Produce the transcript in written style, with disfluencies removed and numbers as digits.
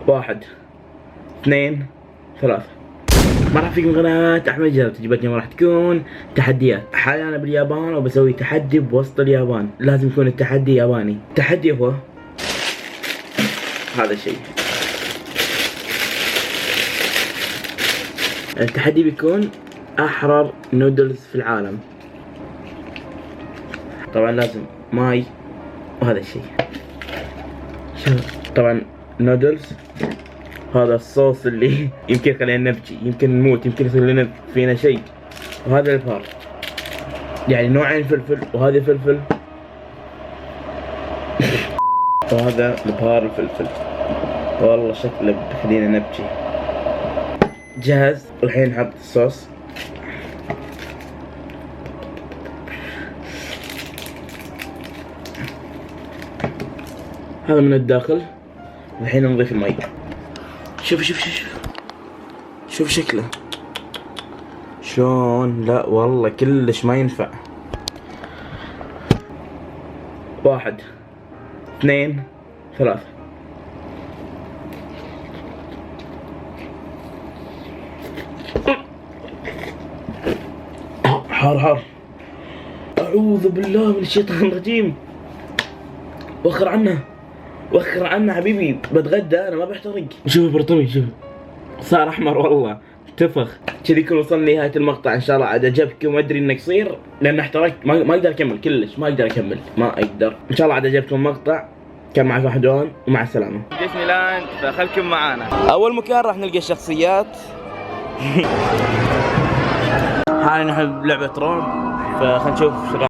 1 2 3. ما راح فيكم قناة أحمد جلال. تجربتنا ما راح تكون تحديات. حاليا أنا باليابان وبسوي تحدي بوسط اليابان، لازم يكون التحدي ياباني. التحدي هو هذا الشيء. التحدي بيكون أحرر نودلز في العالم. طبعا لازم ماي وهذا الشيء. طبعا نودلز هذا الصوص اللي يمكن يخلينا نبكي، يمكن نموت، يمكن يصير لنا فينا شيء. وهذا البهار، يعني نوعين فلفل، وهذا فلفل وهذا البهار الفلفل. والله شكله بيخلينا نبكي. جاهز. والحين نحط الصوص. هذا من الداخل. الحين نضيف المي. شوف شوف شوف شوف شكله شلون. لا والله كلش ما ينفع. 1 2 3. حار حار. أعوذ بالله من الشيطان الرجيم. وخر عنه وخر عنه حبيبي، بتغدى انا ما بحترق. شوف برطمي، شوف صار احمر والله، تفخ. كذي يكون وصلنا لنهاية المقطع. ان شاء الله عاد عجبكم، وادري انه قصير لان احترقت، ما اقدر اكمل كلش، ما اقدر اكمل، ما اقدر. ان شاء الله عاد عجبكم المقطع. كان معكم واحد وان، ومع السلامة. ديزني لاند، فخلكم معانا. اول مكان راح نلقى الشخصيات. حاليا نحن بلعبة رعب، فخلنا نشوف